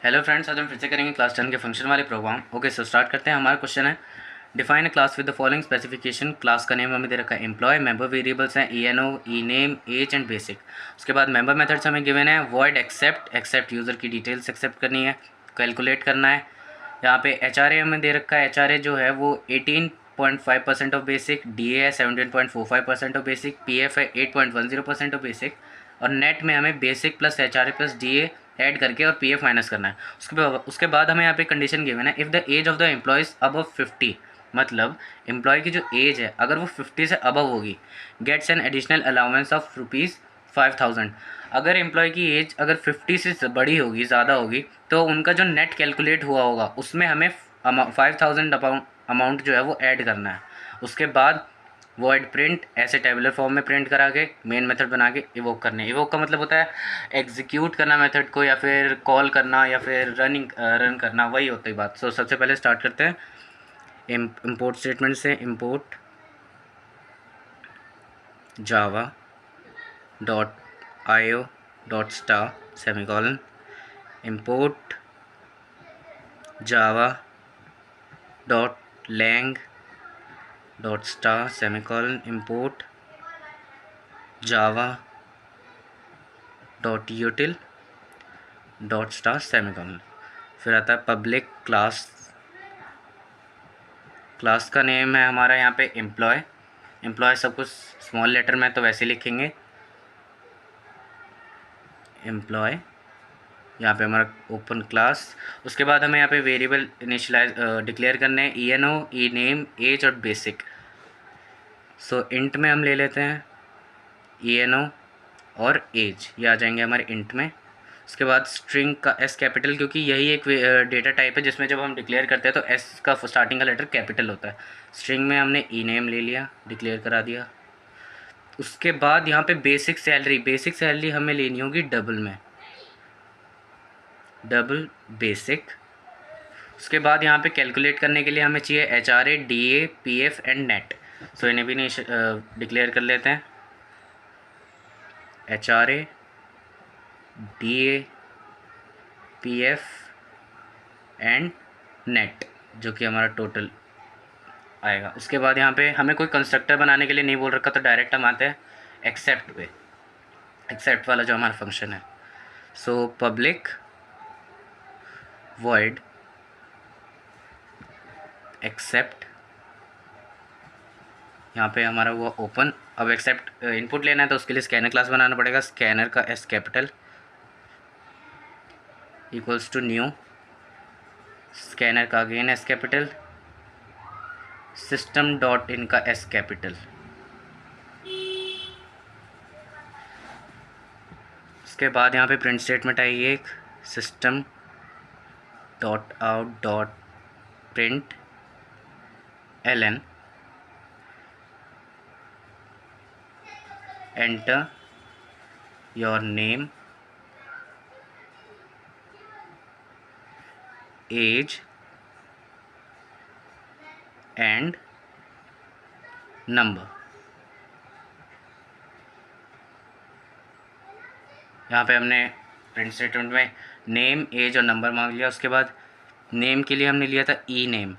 Hello friends, आज हम फिर से करेंगे क्लास 10 के फंक्शन वाले प्रोग्राम। ओके, सो स्टार्ट करते हैं। हमारा क्वेश्चन है define a class with the following specification. Class का नेम हमें दे रखा है एम्प्लॉय, मेंबर वेरिएबल्स हैं E N O, E name, age and basic. उसके बाद मेंबर मेथड्स हमें गिवन है वॉइड एक्सेप्ट यूज़र की डिटेल्स एक्सेप्ट करनी है, कैलकुलेट करना है। यहाँ पे एच आर ए हमें दे रखा है, एच आर ए जो है वो 18.5% ऑफ बेसिक, डी ए है 17.45% ऑफ बेसिक, पी एफ है 8.10% ऑफ बेसिक, और नेट में हमें basic plus H R A plus D A add करके और पी एफ माइनस करना है। उसके बाद हमें यहाँ पे कंडीशन गिवन है if the age of the employees above 50, मतलब एम्प्लॉय की जो एज है अगर वो 50 से अबव होगी, gets an additional allowance of ₹5000। अगर एम्प्लॉय की एज अगर 50 से बड़ी होगी, ज़्यादा होगी, तो उनका जो नेट कैलकुलेट हुआ होगा उसमें हमें 5000 अमाउंट जो है वो ऐड करना है। उसके बाद वॉइड प्रिंट ऐसे टेबुलर फॉर्म में प्रिंट करा के मेन मेथड बना के इवोक करने। इवोक का मतलब होता है एग्जीक्यूट करना मेथड को, या फिर कॉल करना, या फिर रन करना, वही होता है बात। सो सबसे पहले स्टार्ट करते हैं इम्पोर्ट स्टेटमेंट से। Import Java dot I O dot star semicolon, import Java dot lang dot star semicolon, import Java dot util dot star semicolon. फिर आता है पब्लिक क्लास। क्लास का नेम है हमारा यहाँ पे एम्प्लॉय। एम्प्लॉय सब कुछ स्मॉल लेटर में तो वैसे लिखेंगे एम्प्लॉय। यहाँ पे हमारा ओपन क्लास। उसके बाद हमें यहाँ पे वेरिएबल इनिशियलाइज डिक्लेयर करने हैं, E N O, E name, age और बेसिक। सो इंट में हम ले लेते हैं ई एन ओ और एज, ये आ जाएंगे हमारे इंट में। उसके बाद स्ट्रिंग का एस कैपिटल, क्योंकि यही एक डेटा टाइप है जिसमें जब हम डिक्लेयर करते हैं तो एस का स्टार्टिंग का लेटर कैपिटल होता है। स्ट्रिंग में हमने ई नेम ले लिया, डिक्लेयर करा दिया। उसके बाद यहाँ पे बेसिक सैलरी हमें लेनी होगी डबल में, डबल बेसिक। उसके बाद यहाँ पे कैलकुलेट करने के लिए हमें चाहिए H R A, D A, P F and net. So इन्हें भी डिक्लेयर कर लेते हैं H R A, D A, P F and net, जो कि हमारा टोटल आएगा। उसके बाद यहाँ पे हमें कोई कंस्ट्रक्टर बनाने के लिए नहीं बोल रखा, तो डायरेक्ट हम आते हैं एक्सेप्ट पे, एक्सेप्ट वाला जो हमारा फंक्शन है। सो पब्लिक वॉइड एक्सेप्ट, यहाँ पे हमारा हुआ ओपन। अब एक्सेप्ट इनपुट लेना है तो उसके लिए स्कैनर क्लास बनाना पड़ेगा। स्कैनर का S capital equals to new, scanner का again S capital, system dot in का एस कैपिटल। उसके बाद यहाँ पे प्रिंट स्टेटमेंट आएगी एक, system dot out dot print L N, enter your name, age and number. यहाँ पे हमने प्रिंट स्टेटमेंट में नेम, एज और नंबर मांग लिया। उसके बाद नेम के लिए हमने लिया था ई नेम।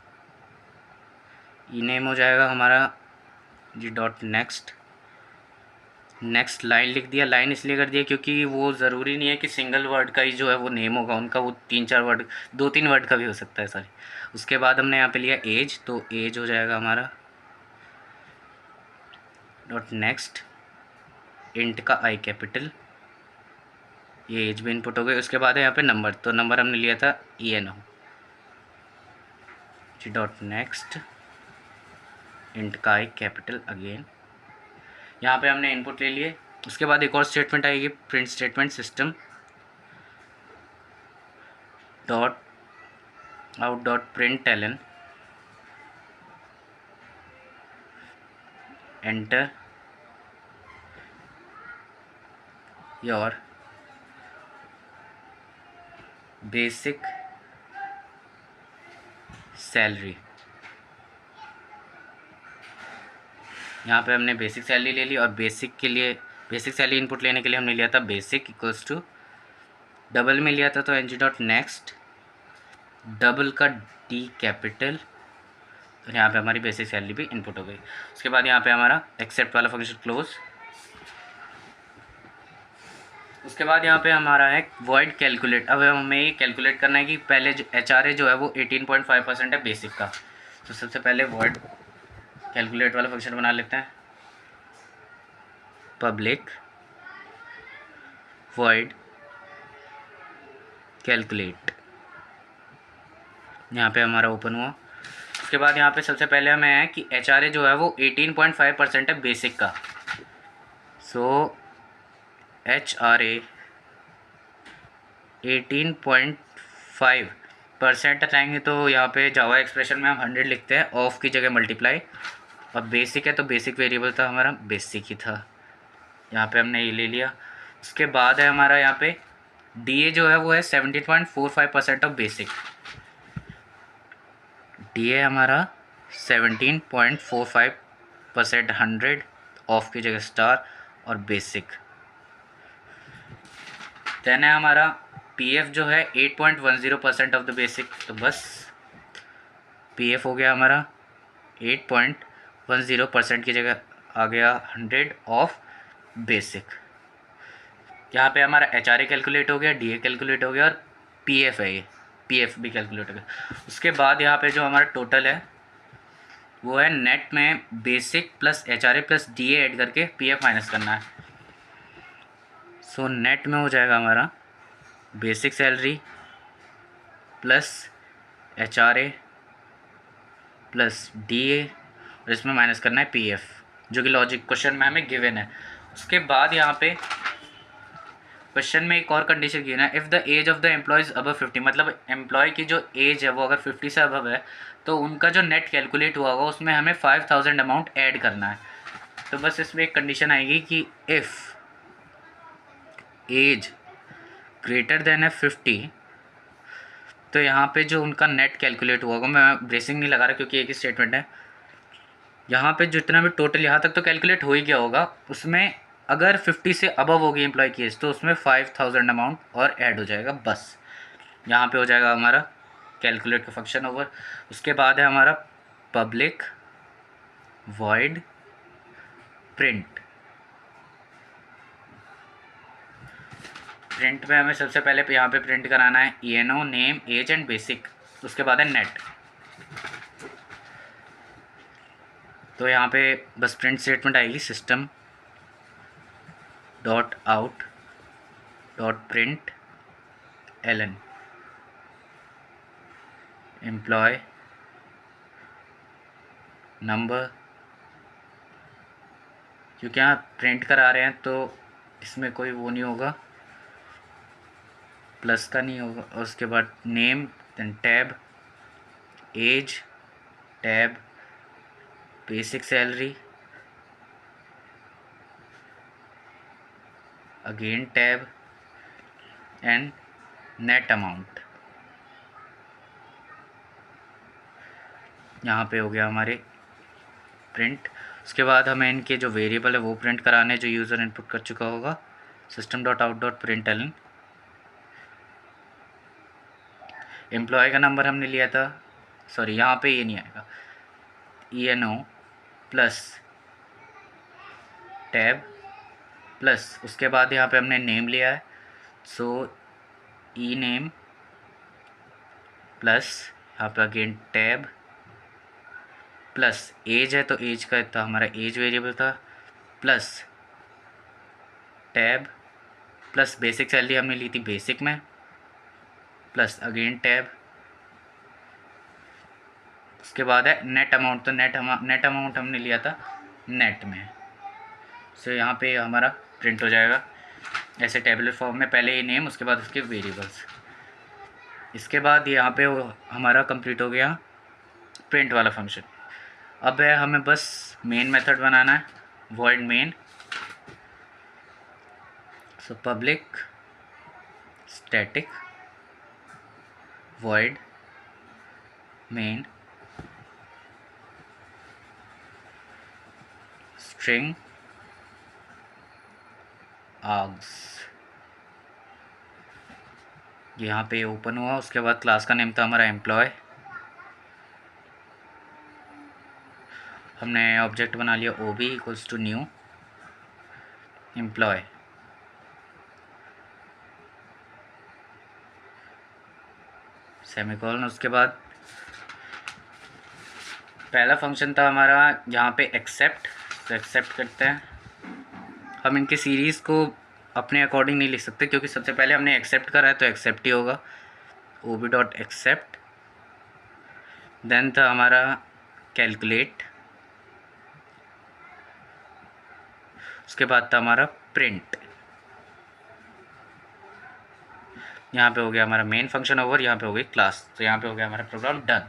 ई नेम हो जाएगा हमारा जी डॉट नेक्स्ट, नेक्स्ट लाइन लिख दिया। लाइन इसलिए कर दिया क्योंकि वो ज़रूरी नहीं है कि सिंगल वर्ड का ही जो है वो नेम होगा उनका, वो 3-4 वर्ड, 2-3 वर्ड का भी हो सकता है, सॉरी। उसके बाद हमने यहाँ पे लिया एज, तो एज हो जाएगा हमारा डॉट नेक्स्ट इंट का आई कैपिटल, ये एज भी इनपुट हो गई। उसके बाद है यहाँ पे नंबर, तो नंबर हमने लिया था ई एन ओ जी डॉट नेक्स्ट इंट का आई कैपिटल अगेन। यहाँ पे हमने इनपुट ले लिए। उसके बाद एक और स्टेटमेंट आएगी, print statement, system dot out dot print L N, enter your basic salary. यहाँ पे हमने बेसिक सैलरी ले ली, और बेसिक सैलरी इनपुट लेने के लिए हमने लिया था बेसिक इक्वल्स टू डबल में लिया था तो N G dot next, double का डी कैपिटल, और यहाँ पे हमारी बेसिक सैलरी भी इनपुट हो गई। उसके बाद यहाँ पे हमारा एक्सेप्ट वाला फंक्शन क्लोज। उसके बाद यहाँ पे हमारा है वॉइड कैलकुलेट। अब हमें ये कैलकुलेट करना है कि पहले जो एच आर ए जो है वो 18.5% है बेसिक का। तो सबसे पहले वॉइड कैलकुलेट वाला फंक्शन बना लेते हैं। पब्लिक वॉइड कैलकुलेट, यहाँ पे हमारा ओपन हुआ। उसके बाद यहाँ पे सबसे पहले हमें है कि एच आर ए जो है वो 18.5% है बेसिक का। सो एच आर ए 18.5% लाएंगे तो यहाँ पे जावा एक्सप्रेशन में हम 100 लिखते हैं, ऑफ की जगह मल्टीप्लाई। और बेसिक है तो बेसिक वेरिएबल था हमारा, बेसिक ही था, यहाँ पे हमने ये ले लिया। उसके बाद है हमारा यहाँ पे डी ए जो है वो है 17.45% ऑफ बेसिक। डी ए हमारा 17.45%, 100 ऑफ की जगह स्टार और बेसिक। देन है हमारा पी एफ जो है 8.10% ऑफ द बेसिक। तो बस पी एफ हो गया हमारा 8.10% की जगह आ गया 100 ऑफ बेसिक। यहाँ पे हमारा एच आर ए कैलकुलेट हो गया, डी ए कैलकुलेट हो गया और पी एफ है, ये पी एफ भी कैलकुलेट हो गया। उसके बाद यहाँ पे जो हमारा टोटल है वो है नेट में basic plus H R A plus D A add करके पी एफ माइनस करना है। सो नेट में हो जाएगा हमारा basic salary plus H R A plus D A, और इसमें माइनस करना है पी एफ, जो कि लॉजिक क्वेश्चन में हमें गिवन है। उसके बाद यहाँ पे क्वेश्चन में एक और कंडीशन गिवन है, if the age of the employees above 50, मतलब एम्प्लॉय की जो एज है वो अगर 50 से अबव है तो उनका जो नेट कैलकुलेट हुआ होगा उसमें हमें 5000 अमाउंट ऐड करना है। तो बस इसमें एक कंडीशन आएगी कि इफ़ एज ग्रेटर देन है 50, तो यहाँ पे जो उनका नेट कैलकुलेट हुआ होगा, मैं ब्रेसिंग नहीं लगा रहा क्योंकि एक ही स्टेटमेंट है, यहाँ पे जितना भी टोटल यहाँ तक तो कैलकुलेट हो ही गया होगा, उसमें अगर 50 से अबव होगी एम्प्लॉय की एज तो उसमें 5000 अमाउंट और ऐड हो जाएगा। बस यहाँ पे हो जाएगा हमारा कैलकुलेट का फंक्शन ओवर। उसके बाद है हमारा पब्लिक वॉइड प्रिंट। प्रिंट में हमें सबसे पहले यहाँ पे प्रिंट कराना है E N O, name, age and basic. उसके बाद है नेट। तो यहाँ पे बस प्रिंट स्टेटमेंट आएगी, system dot out dot print L N employee number. क्योंकि यहाँ प्रिंट करा रहे हैं तो इसमें कोई वो नहीं होगा, प्लस का नहीं होगा। और उसके बाद name, then tab, age, tab, basic salary, again tab and net amount. यहाँ पे हो गया हमारे प्रिंट। उसके बाद हमें इनके जो वेरिएबल है वो प्रिंट कराने जो यूज़र इनपुट कर चुका होगा, system dot out dot print L N. Employee का नंबर हमने लिया था, सॉरी यहाँ पे ये नहीं आएगा, E N O plus tab plus, उसके बाद यहाँ पे हमने नेम लिया है, सो ई नेम प्लस यहाँ पे अगेन टैब प्लस एज है तो एज का था हमारा एज वेरिएबल था, plus tab plus basic salary हमने ली थी बेसिक में, प्लस अगेन टैब। उसके बाद है नेट अमाउंट, तो नेट अमाउंट हमने लिया था नेट में। सो यहाँ पे हमारा प्रिंट हो जाएगा ऐसे टेबुलर फॉर्म में, पहले ये नेम उसके बाद उसके वेरिएबल्स। इसके बाद यहाँ पे हमारा कंप्लीट हो गया प्रिंट वाला फंक्शन। अब है हमें बस मेन मेथड बनाना है, void main. So public static void main string args. यहाँ पे ओपन हुआ, उसके बाद क्लास का नेम था हमारा एम्प्लॉय। हमने ऑब्जेक्ट बना लिया O B equals to new employee. Semicolon. उसके बाद पहला फंक्शन था हमारा यहाँ पे एक्सेप्ट, तो एक्सेप्ट करते हैं। हम इनके सीरीज़ को अपने अकॉर्डिंग नहीं लिख सकते क्योंकि सबसे पहले हमने एक्सेप्ट करा है तो एक्सेप्ट ही होगा, O B dot accept. Then था हमारा कैलकुलेट, उसके बाद था हमारा प्रिंट। यहाँ पे हो गया हमारा मेन फंक्शन ओवर, यहाँ पे हो गई क्लास, तो यहाँ पे हो गया हमारा प्रोग्राम डन।